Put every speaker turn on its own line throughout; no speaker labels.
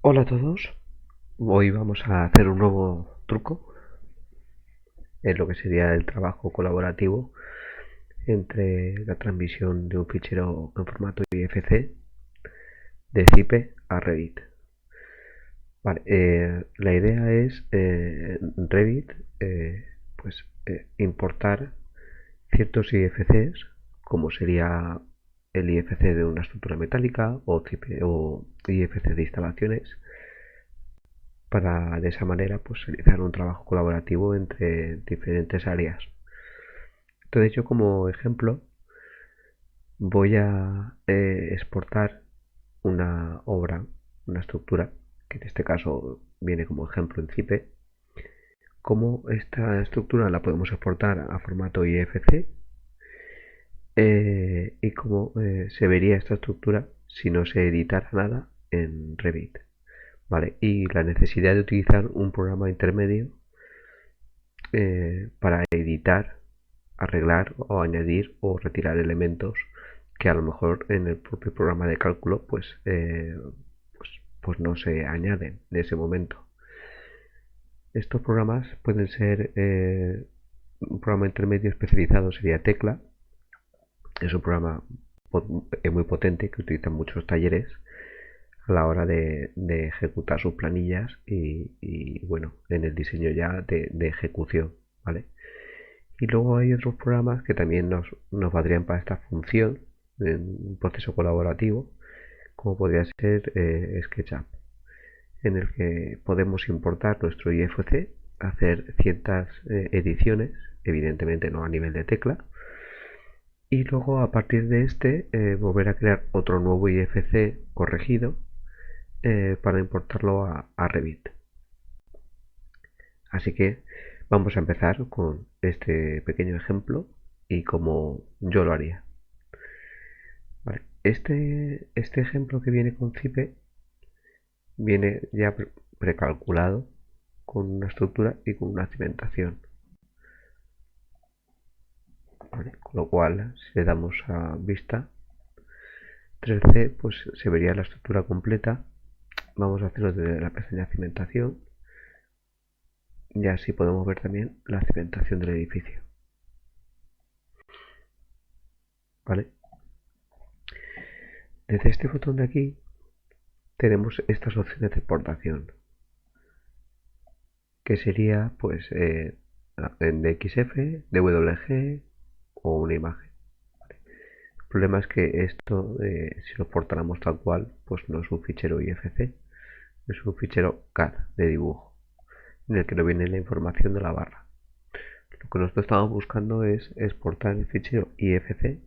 Hola a todos, hoy vamos a hacer un nuevo truco en lo que sería el trabajo colaborativo entre la transmisión de un fichero en formato IFC de Zipe a Revit. Vale, la idea es en Revit importar ciertos IFCs, como sería el IFC de una estructura metálica o IFC de instalaciones, para de esa manera pues realizar un trabajo colaborativo entre diferentes áreas. Entonces yo como ejemplo voy a exportar una obra, una estructura, que en este caso viene como ejemplo en Cipe. Cómo esta estructura la podemos exportar a formato IFC y cómo se vería esta estructura si no se editara nada en Revit. ¿Vale? Y la necesidad de utilizar un programa intermedio para editar, arreglar o añadir o retirar elementos que a lo mejor en el propio programa de cálculo pues no se añaden en ese momento. Estos programas pueden ser un programa intermedio especializado sería Tecla. Es un programa muy potente que utilizan muchos talleres a la hora de ejecutar sus planillas bueno, en el diseño ya de ejecución, ¿vale? Y luego hay otros programas que también nos valdrían para esta función en un proceso colaborativo, como podría ser SketchUp, en el que podemos importar nuestro IFC, hacer ciertas ediciones, evidentemente no a nivel de tecla, y luego a partir de este volver a crear otro nuevo IFC corregido para importarlo a Revit. Así que vamos a empezar con este pequeño ejemplo y como yo lo haría. Vale. Este ejemplo que viene con Cipe viene ya precalculado con una estructura y con una cimentación. ¿Vale? Con lo cual, si le damos a vista 3D, pues se vería la estructura completa. Vamos a hacerlo desde la pestaña cimentación y así podemos ver también la cimentación del edificio. ¿Vale? Desde este botón de aquí tenemos estas opciones de exportación, que sería pues en DXF, DWG o una imagen. El problema es que esto, si lo exportáramos tal cual, pues no es un fichero IFC, es un fichero CAD de dibujo, en el que no viene la información de la barra. Lo que nosotros estamos buscando es exportar el fichero IFC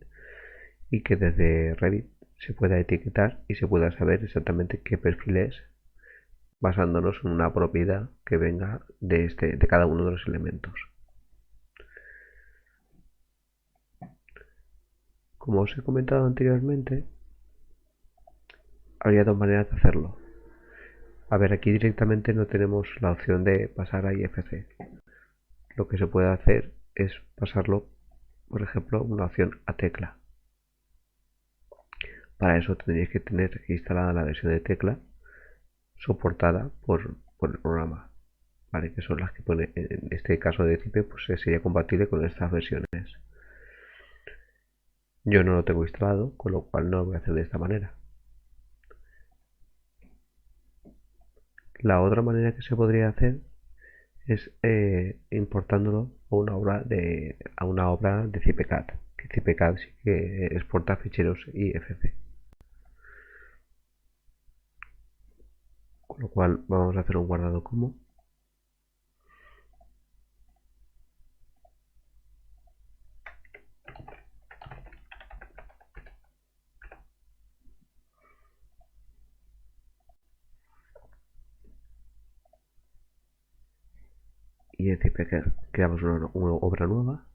y que desde Revit se pueda etiquetar y se pueda saber exactamente qué perfil es, basándonos en una propiedad que venga de cada uno de los elementos. Como os he comentado anteriormente, habría dos maneras de hacerlo. A ver, aquí directamente no tenemos la opción de pasar a IFC. Lo que se puede hacer es pasarlo, por ejemplo, una opción a tecla. Para eso tendréis que tener instalada la versión de tecla soportada por el programa, ¿vale? Que son las que pone, en este caso de Cipe, pues sería compatible con estas versiones. Yo no lo tengo instalado, con lo cual no lo voy a hacer de esta manera. La otra manera que se podría hacer es importándolo a una obra de CipeCAD, que CipeCAD sí que exporta ficheros IFC. Con lo cual vamos a hacer un guardado como. Y en CipeCAD creamos una obra nueva.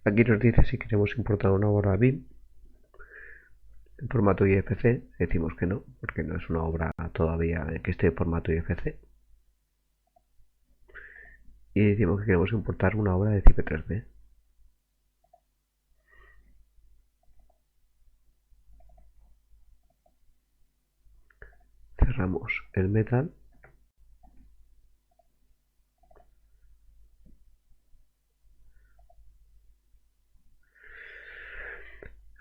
Aquí nos dice si queremos importar una obra BIM. en formato IFC, decimos que no, porque no es una obra todavía que esté en formato IFC. Y decimos que queremos importar una obra de CP3D. Cerramos el metal.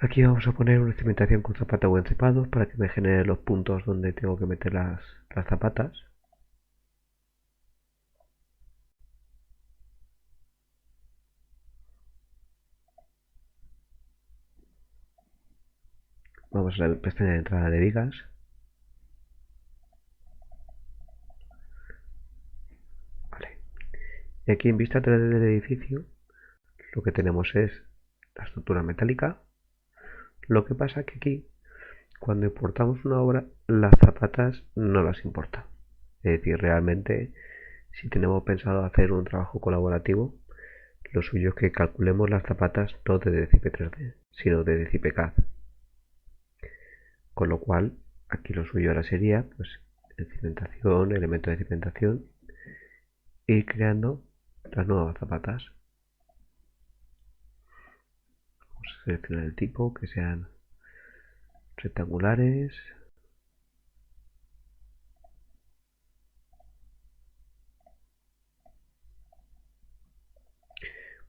Aquí vamos a poner una cimentación con zapata o encepados para que me genere los puntos donde tengo que meter las zapatas. Vamos a la pestaña de entrada de vigas. Vale. Y aquí en vista 3D del edificio lo que tenemos es la estructura metálica. Lo que pasa que aquí, cuando importamos una obra, las zapatas no las importa. Es decir, realmente, si tenemos pensado hacer un trabajo colaborativo, lo suyo es que calculemos las zapatas no desde CP3D, sino desde CIPCAD. Con lo cual, aquí lo suyo ahora sería, pues, cimentación, elemento de cimentación, ir creando las nuevas zapatas. Vamos a seleccionar el tipo, que sean rectangulares.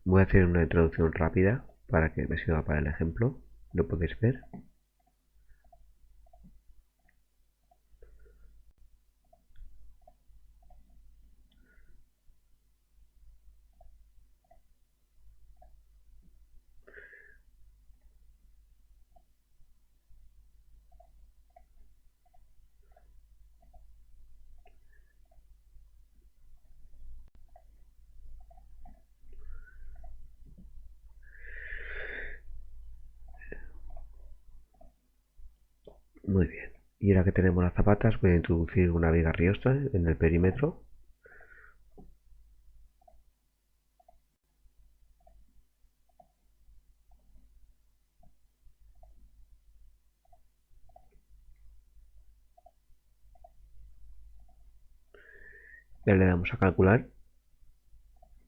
Voy a hacer una introducción rápida para que me sirva para el ejemplo. Lo podéis ver. Muy bien. Y ahora que tenemos las zapatas, voy a introducir una viga riosta en el perímetro. Ya le damos a calcular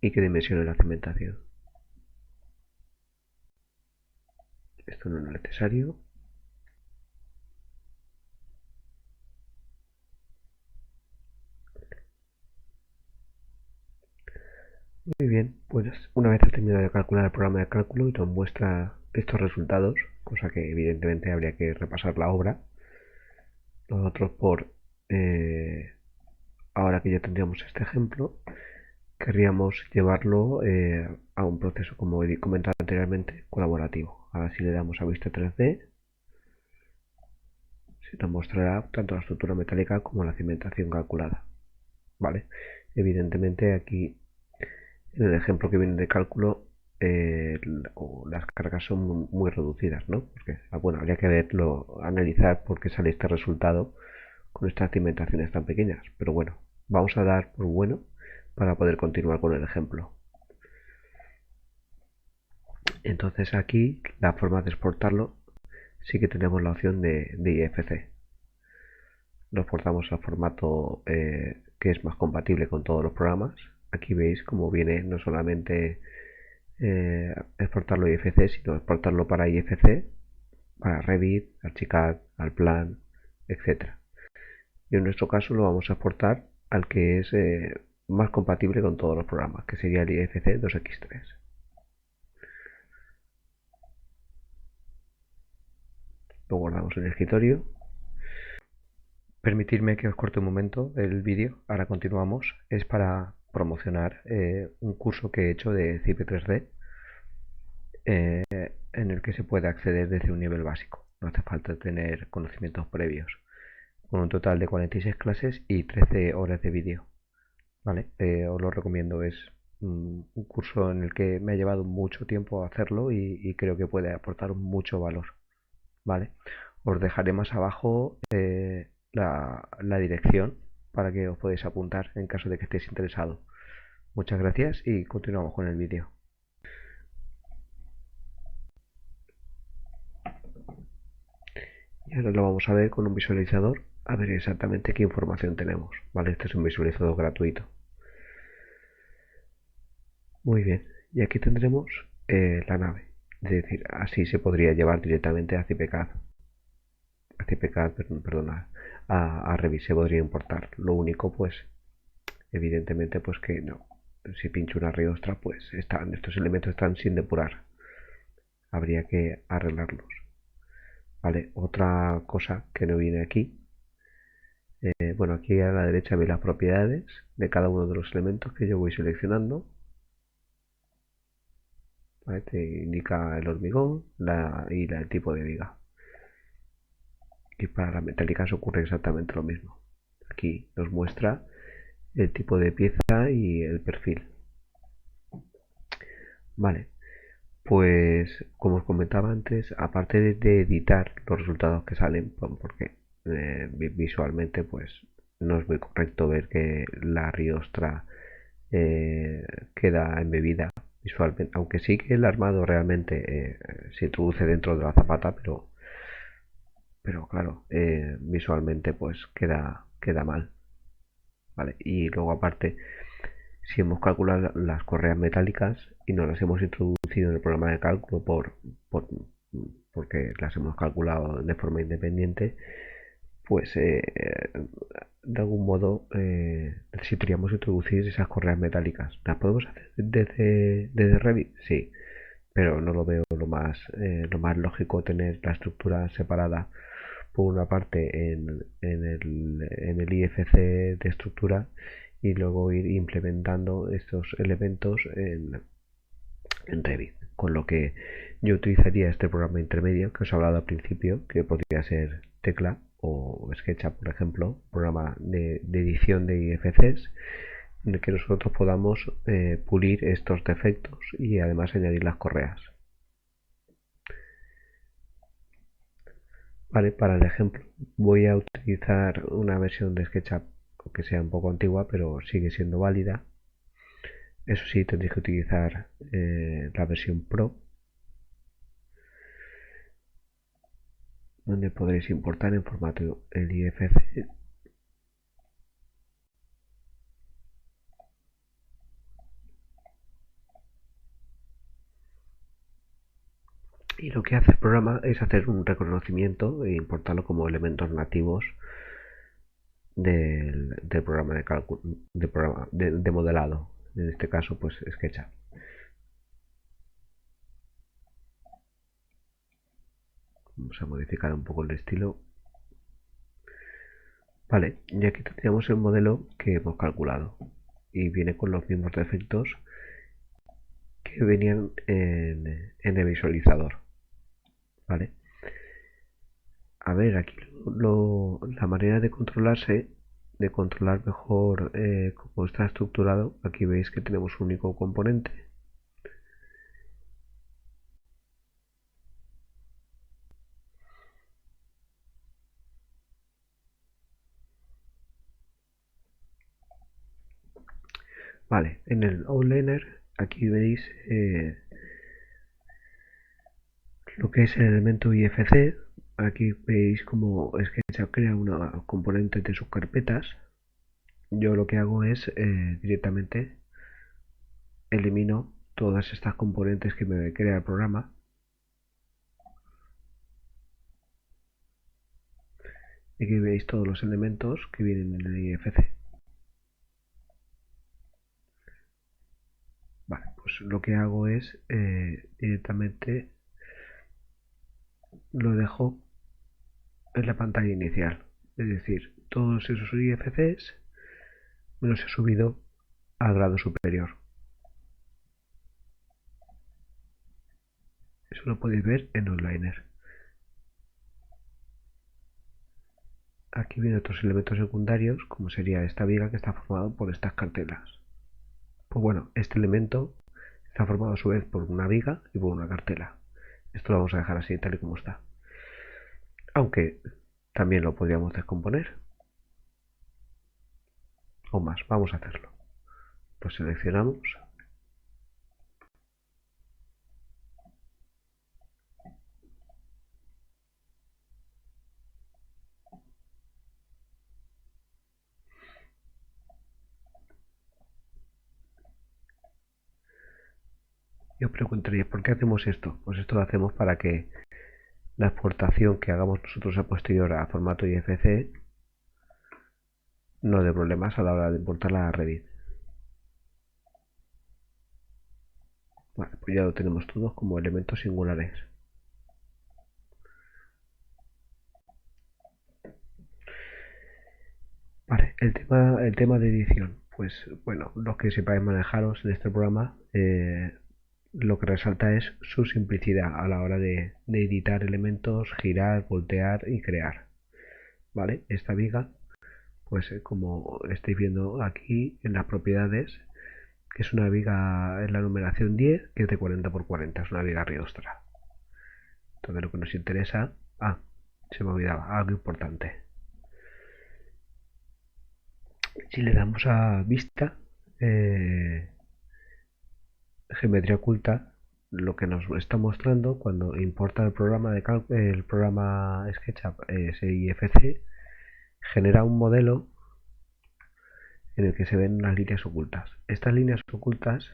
y que dimensione la cimentación. Esto no es necesario. Muy bien, pues una vez terminado de calcular el programa de cálculo y nos muestra estos resultados, cosa que evidentemente habría que repasar la obra, nosotros ahora que ya tendríamos este ejemplo, querríamos llevarlo a un proceso, como he comentado anteriormente, colaborativo. Ahora si le damos a vista 3D, se nos mostrará tanto la estructura metálica como la cimentación calculada. ¿Vale? Evidentemente aquí, en el ejemplo que viene de cálculo, las cargas son muy reducidas, ¿no? Porque, bueno, habría que verlo, analizar por qué sale este resultado con estas cimentaciones tan pequeñas. Pero bueno, vamos a dar por bueno para poder continuar con el ejemplo. Entonces aquí la forma de exportarlo sí que tenemos la opción de IFC. Lo exportamos al formato que es más compatible con todos los programas. Aquí veis cómo viene no solamente exportarlo IFC, sino exportarlo para IFC, para Revit, Archicad, Alplan, etc. Y en nuestro caso lo vamos a exportar al que es más compatible con todos los programas, que sería el IFC 2X3. Lo guardamos en el escritorio. Permitidme que os corte un momento el vídeo, ahora continuamos. Es para promocionar un curso que he hecho de CP3D en el que se puede acceder desde un nivel básico. No hace falta tener conocimientos previos. Con un total de 46 clases y 13 horas de vídeo. ¿Vale? Os lo recomiendo. Es un curso en el que me ha llevado mucho tiempo hacerlo y creo que puede aportar mucho valor. ¿Vale? Os dejaré más abajo la dirección para que os podáis apuntar en caso de que estéis interesados. Muchas gracias y continuamos con el vídeo. Y ahora lo vamos a ver con un visualizador, a ver exactamente qué información tenemos. Vale, este es un visualizador gratuito. Muy bien, y aquí tendremos la nave. Es decir, así se podría llevar directamente a CPCAD. A CPCAD, perdona, a Revit se podría importar. Lo único, pues, evidentemente, pues que no. Si pincho una riostra, pues estos elementos están sin depurar. Habría que arreglarlos. Vale, otra cosa que no viene aquí. Bueno, aquí a la derecha veis las propiedades de cada uno de los elementos que yo voy seleccionando. ¿Vale? Te indica el hormigón y el tipo de viga. Y para las metálicas ocurre exactamente lo mismo. Aquí nos muestra el tipo de pieza y el perfil. Vale, pues como os comentaba antes, aparte de editar los resultados que salen, porque visualmente pues no es muy correcto ver que la riostra queda embebida visualmente, aunque sí que el armado realmente se introduce dentro de la zapata, pero claro, visualmente pues queda mal. ¿Vale? Y luego aparte, si hemos calculado las correas metálicas y no las hemos introducido en el programa de cálculo porque las hemos calculado de forma independiente, pues de algún modo necesitaríamos introducir esas correas metálicas. ¿Las podemos hacer desde Revit? Sí, pero no lo veo lo más lógico tener la estructura separada por una parte en el IFC de estructura y luego ir implementando estos elementos en Revit. Con lo que yo utilizaría este programa intermedio que os he hablado al principio, que podría ser Tecla o SketchUp, por ejemplo, programa de edición de IFCs, en el que nosotros podamos pulir estos defectos y además añadir las correas. Vale, para el ejemplo voy a utilizar una versión de SketchUp que sea un poco antigua, pero sigue siendo válida. Eso sí, tendréis que utilizar la versión Pro, donde podréis importar en formato el IFC. Y lo que hace el programa es hacer un reconocimiento e importarlo como elementos nativos del programa de cálculo, de modelado. En este caso, pues SketchUp. Vamos a modificar un poco el estilo. Vale, y aquí tendríamos el modelo que hemos calculado. Y viene con los mismos defectos que venían en el visualizador. Vale. A ver, aquí la manera de controlar mejor cómo está estructurado, aquí veis que tenemos un único componente. Vale, en el outliner aquí veis lo que es el elemento IFC. Aquí veis como SketchUp crea una componente de sus carpetas. Yo lo que hago es directamente elimino todas estas componentes que me crea el programa. Y aquí veis todos los elementos que vienen en el IFC. Vale, pues lo que hago es directamente lo dejo en la pantalla inicial. Es decir, todos esos IFCs me los he subido al grado superior. Eso lo podéis ver en Outliner. Aquí vienen otros elementos secundarios, como sería esta viga que está formado por estas cartelas. Pues bueno, este elemento está formado a su vez por una viga y por una cartela. Esto lo vamos a dejar así tal y como está. Aunque también lo podríamos descomponer. O más, vamos a hacerlo. Pues seleccionamos. Y os preguntaréis, ¿por qué hacemos esto? Pues esto lo hacemos para que la exportación que hagamos nosotros a posterior a formato IFC no dé problemas a la hora de importarla a Revit. Vale, pues ya lo tenemos todos como elementos singulares. Vale, el tema de edición. Pues bueno, los que sepáis manejaros en este programa, lo que resalta es su simplicidad a la hora de editar elementos, girar, voltear y crear. Vale, esta viga, pues como estáis viendo aquí en las propiedades, que es una viga en la numeración 10, que es de 40×40, es una viga riostra. Entonces lo que nos interesa... Ah, se me olvidaba, algo importante. Si le damos a vista, geometría oculta, lo que nos está mostrando cuando importa el programa el programa SketchUp SIFC, genera un modelo en el que se ven unas líneas ocultas. Estas líneas ocultas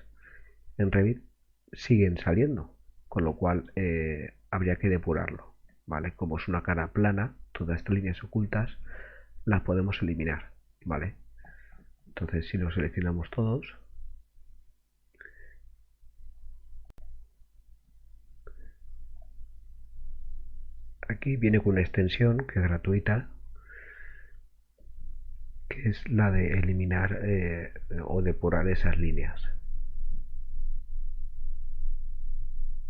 en Revit siguen saliendo, con lo cual habría que depurarlo, ¿vale? Como es una cara plana, todas estas líneas ocultas las podemos eliminar, ¿vale? Entonces si lo seleccionamos todos, aquí viene con una extensión que es gratuita, que es la de eliminar o depurar esas líneas.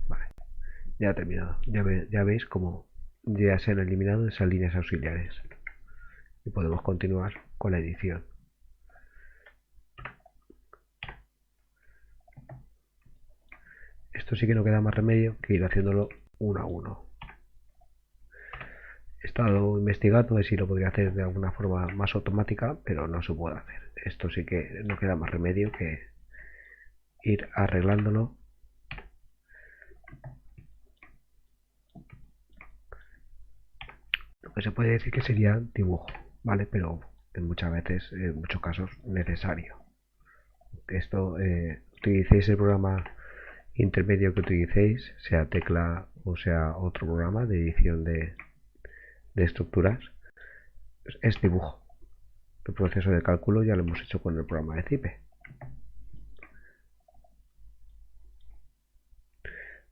Vale, ya ha terminado. Ya veis cómo ya se han eliminado esas líneas auxiliares. Y podemos continuar con la edición. Esto sí que no queda más remedio que ir haciéndolo uno a uno. He estado investigando de si lo podría hacer de alguna forma más automática, pero no se puede hacer. Esto sí que no queda más remedio que ir arreglándolo. Lo que se puede decir que sería dibujo, ¿vale? Pero en muchas veces, en muchos casos, necesario. Esto, utilicéis el programa intermedio que utilicéis, sea Tecla o sea otro programa de edición de estructuras, es dibujo. El proceso de cálculo ya lo hemos hecho con el programa de Cipe.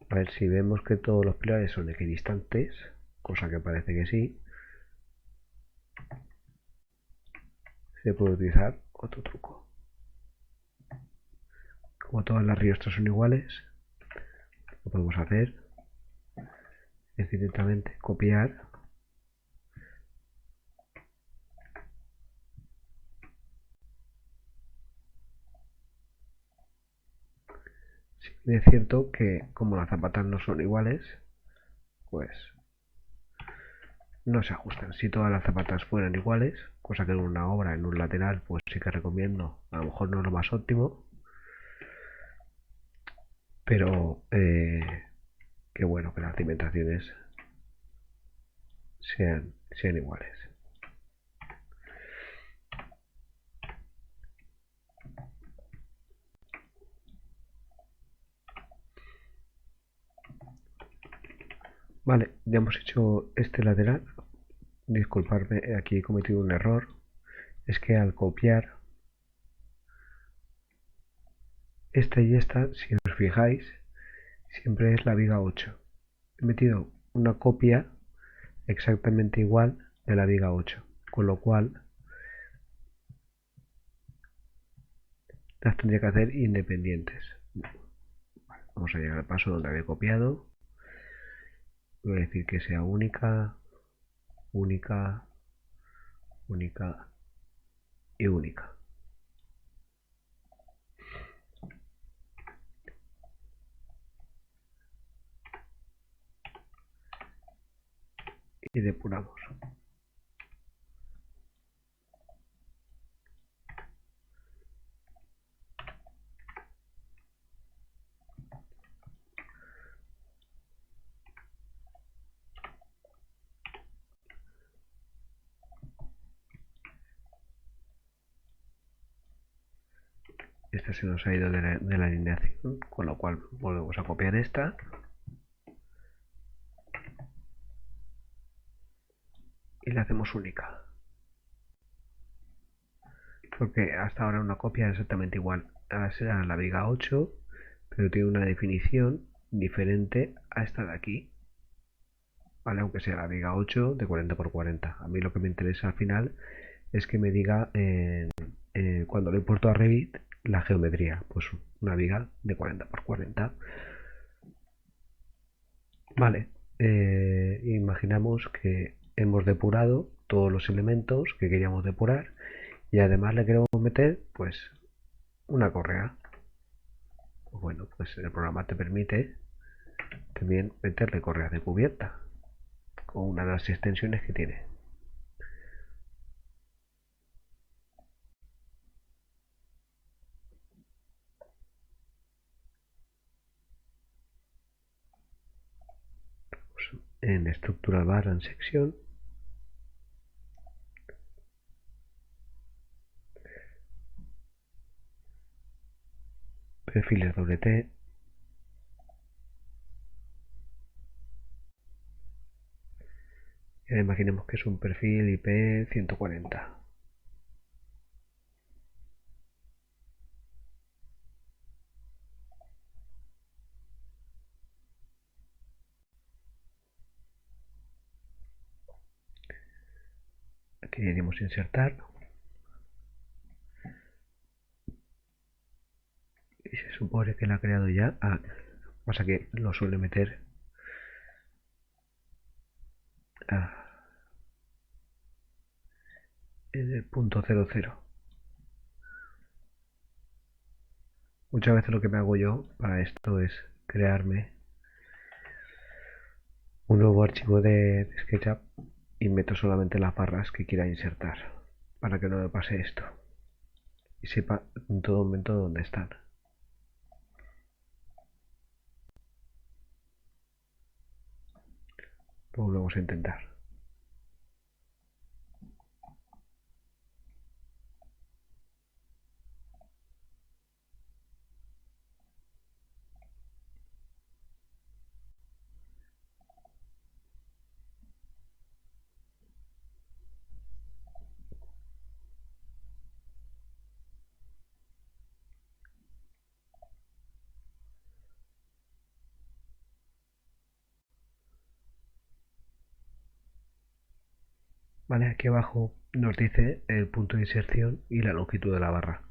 A ver si vemos que todos los pilares son equidistantes, cosa que parece que sí, se puede utilizar otro truco. Como todas las riostras son iguales, lo podemos hacer es directamente copiar es cierto que como las zapatas no son iguales, pues no se ajustan. Si todas las zapatas fueran iguales, cosa que en una obra, en un lateral, pues sí que recomiendo, a lo mejor no es lo más óptimo, pero qué bueno que las cimentaciones sean iguales. Vale, ya hemos hecho este lateral. Disculparme, aquí he cometido un error. Es que al copiar esta y esta, si os fijáis, siempre es la viga 8. He metido una copia exactamente igual de la viga 8, con lo cual las tendría que hacer independientes. Vamos a llegar al paso donde había copiado. Voy a decir que sea única, única, única y única. Y depuramos. esta se nos ha ido de la alineación, con lo cual volvemos a copiar esta y la hacemos única, porque hasta ahora una copia es exactamente igual. Ahora será la viga 8, pero tiene una definición diferente a esta de aquí, ¿vale? Aunque sea la viga 8 de 40 por 40. A mí lo que me interesa al final es que me diga cuando lo importo a Revit la geometría, pues una viga de 40 por 40. Vale, imaginamos que hemos depurado todos los elementos que queríamos depurar y además le queremos meter pues una correa. Pues bueno, pues el programa te permite también meterle correas de cubierta con una de las extensiones que tiene. Pues en Structural Bar and Section perfiles doble T, y ahora imaginemos que es un perfil IP 140. Aquí diríamos insertar y se supone que la ha creado ya. Pasa que lo suele meter en el punto 00. Muchas veces lo que me hago yo para esto es crearme un nuevo archivo de SketchUp y meto solamente las barras que quiera insertar para que no me pase esto y sepa en todo momento dónde están. Lo volvemos a intentar. Vale, aquí abajo nos dice el punto de inserción y la longitud de la barra.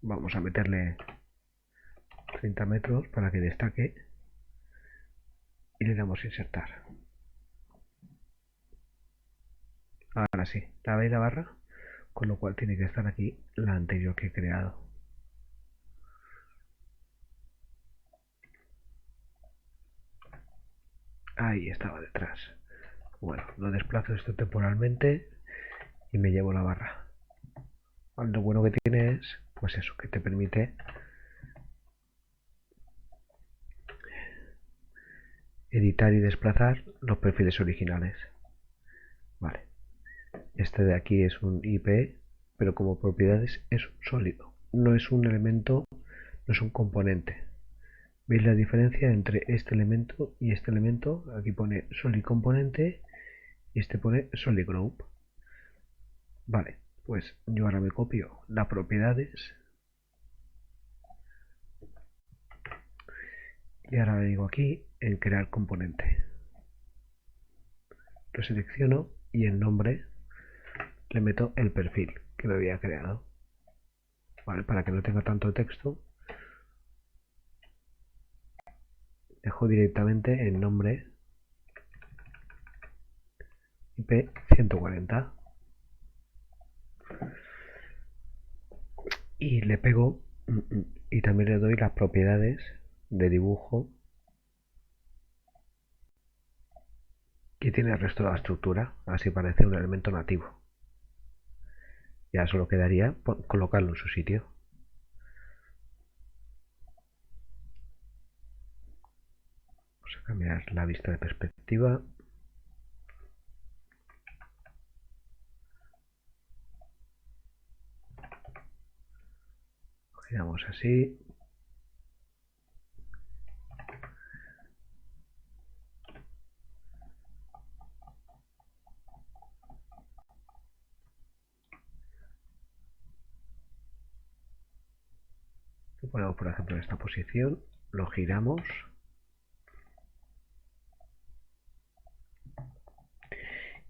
Vamos a meterle 30 metros para que destaque y le damos a insertar. Ahora sí, la veis la barra, con lo cual tiene que estar aquí la anterior que he creado. Ahí estaba detrás. Bueno, lo desplazo esto temporalmente y me llevo la barra. Lo bueno que tiene es, pues eso, que te permite editar y desplazar los perfiles originales. Vale, este de aquí es un IP, pero como propiedades es sólido. No es un elemento, no es un componente. ¿Veis la diferencia entre este elemento y este elemento? Aquí pone solid componente y este pone solid group. Vale, pues yo ahora me copio las propiedades y ahora le digo aquí en crear componente. Lo selecciono y en nombre le meto el perfil que me había creado. Vale, para que no tenga tanto texto, dejo directamente el nombre IP 140 y le pego y también le doy las propiedades de dibujo que tiene el resto de la estructura, así parece un elemento nativo. Ya solo quedaría colocarlo en su sitio. Vamos a cambiar la vista de perspectiva. giramos así. Lo ponemos, por ejemplo, en esta posición, lo giramos.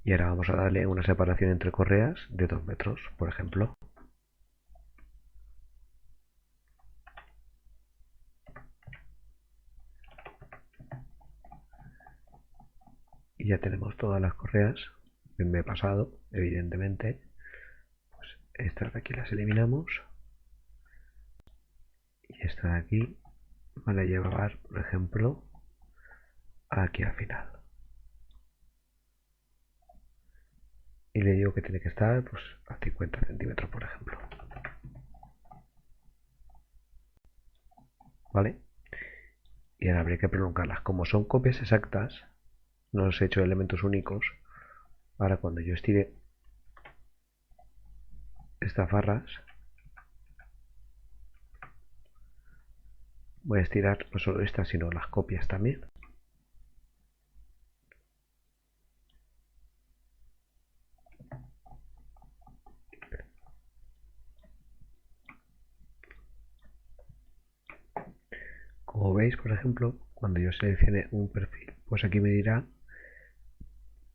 Y ahora vamos a darle una separación entre correas de 2 metros, por ejemplo. Y ya tenemos todas las correas. Me he pasado, evidentemente. Pues estas de aquí las eliminamos. Y esta de aquí van a llevar, por ejemplo, aquí al final. Y le digo que tiene que estar pues a 50 centímetros, por ejemplo. ¿Vale? Y ahora habría que prolongarlas. Como son copias exactas, no os he hecho elementos únicos. Ahora cuando yo estire estas barras, voy a estirar no solo estas, sino las copias también. Como veis, por ejemplo, cuando yo seleccione un perfil, pues aquí me dirá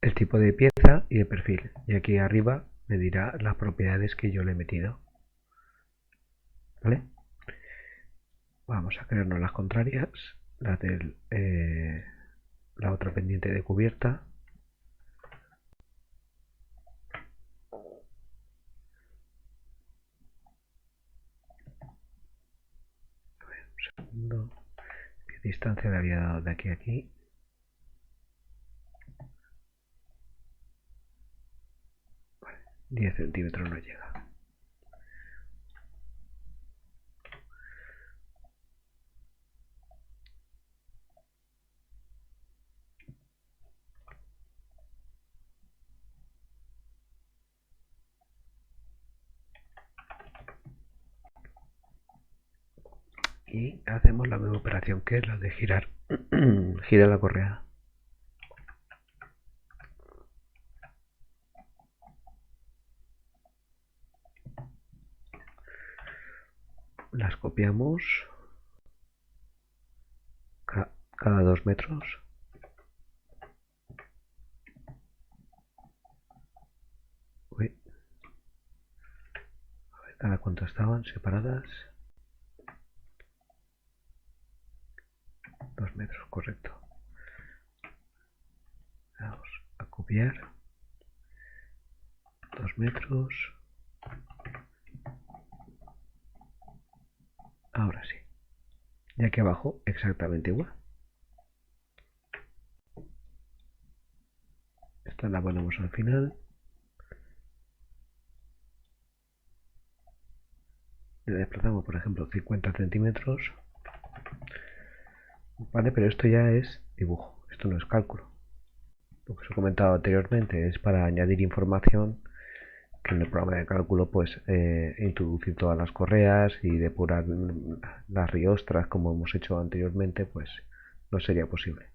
el tipo de pieza y el perfil. Y aquí arriba me dirá las propiedades que yo le he metido. ¿Vale? Vamos a crearnos las contrarias, las de la otra pendiente de cubierta. A ver, un segundo. ¿Qué distancia le había dado de aquí a aquí? Vale, 10 centímetros no llega. Y hacemos la misma operación que es la de girar. Gira la correa. Las copiamos cada 2 metros. Uy. A ver, cada cuánto estaban separadas. 2 metros, correcto. Vamos a copiar. 2 metros. Ahora sí. Y aquí abajo exactamente igual. Esta la ponemos al final. Le desplazamos, por ejemplo, 50 centímetros. Vale, pero esto ya es dibujo. Esto no es cálculo. Lo que os he comentado anteriormente es para añadir información que en el programa de cálculo pues introducir todas las correas y depurar las riostras como hemos hecho anteriormente, pues no sería posible.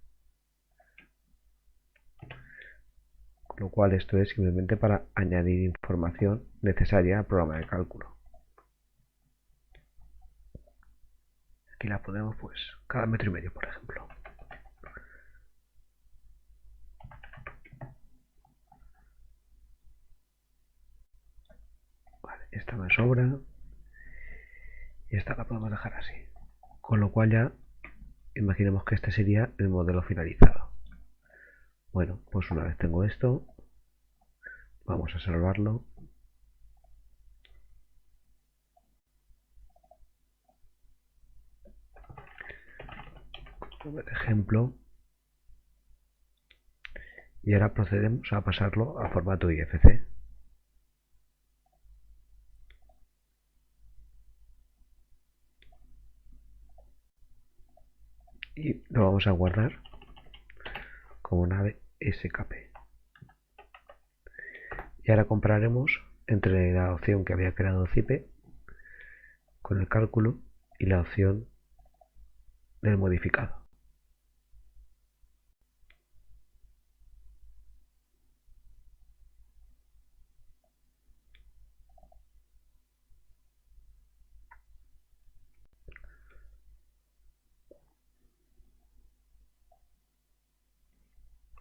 Con lo cual esto es simplemente para añadir información necesaria al programa de cálculo. Aquí la ponemos pues cada 1,5 metros, por ejemplo. Vale, esta me sobra y esta la podemos dejar así. Con lo cual ya imaginemos que este sería el modelo finalizado. Bueno, pues una vez tengo esto, vamos a salvarlo. Como ejemplo. Y ahora procedemos a pasarlo a formato IFC. Y lo vamos a guardar como nave SKP. Y ahora compararemos entre la opción que había creado Cipe con el cálculo y la opción del modificado.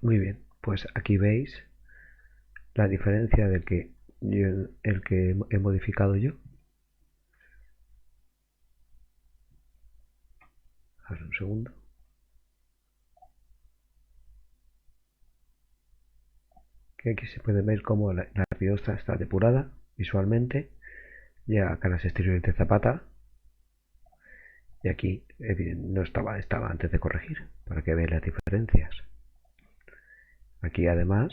Muy bien, pues aquí veis la diferencia del que el que he modificado yo. A ver, un segundo. Que aquí se puede ver cómo la piostra está depurada visualmente. Ya caras exteriores de zapata. Y aquí no estaba antes de corregir, para que veáis las diferencias. Aquí además,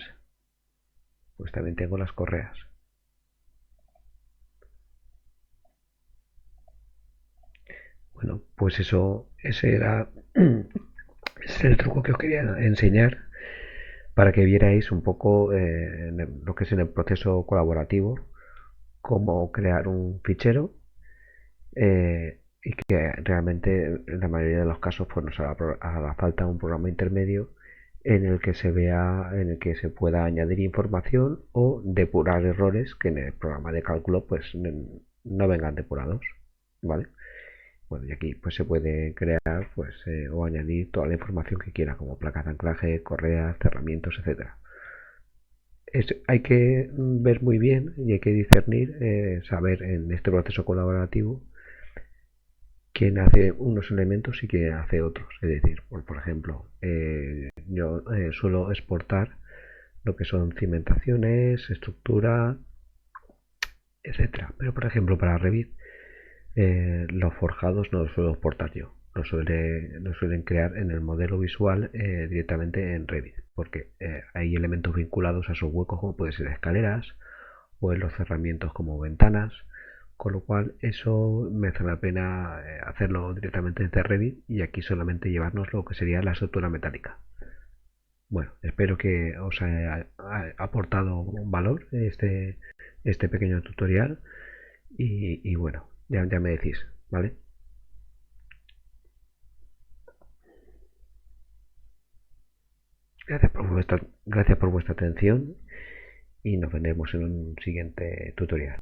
pues también tengo las correas. Bueno, pues ese era ese es el truco que os quería enseñar para que vierais un poco lo que es en el proceso colaborativo, cómo crear un fichero y que realmente en la mayoría de los casos pues nos hará falta un programa intermedio en el que en el que se pueda añadir información o depurar errores que en el programa de cálculo pues no vengan depurados, ¿vale? Bueno, y aquí pues se puede crear pues o añadir toda la información que quiera, como placas de anclaje, correas, cerramientos, etcétera. Hay que ver muy bien y hay que discernir, saber en este proceso colaborativo quién hace unos elementos y quién hace otros. Es decir, por ejemplo, yo suelo exportar lo que son cimentaciones, estructura, etcétera. Pero por ejemplo, para Revit, los forjados no los suelo exportar yo. Lo suelen crear en el modelo visual directamente en Revit, porque hay elementos vinculados a esos huecos como pueden ser escaleras o en los cerramientos como ventanas, con lo cual eso merece la pena hacerlo directamente desde Revit y aquí solamente llevarnos lo que sería la estructura metálica. Bueno, espero que os haya aportado un valor este pequeño tutorial y bueno, ya me decís, ¿vale? Gracias por vuestra atención y nos veremos en un siguiente tutorial.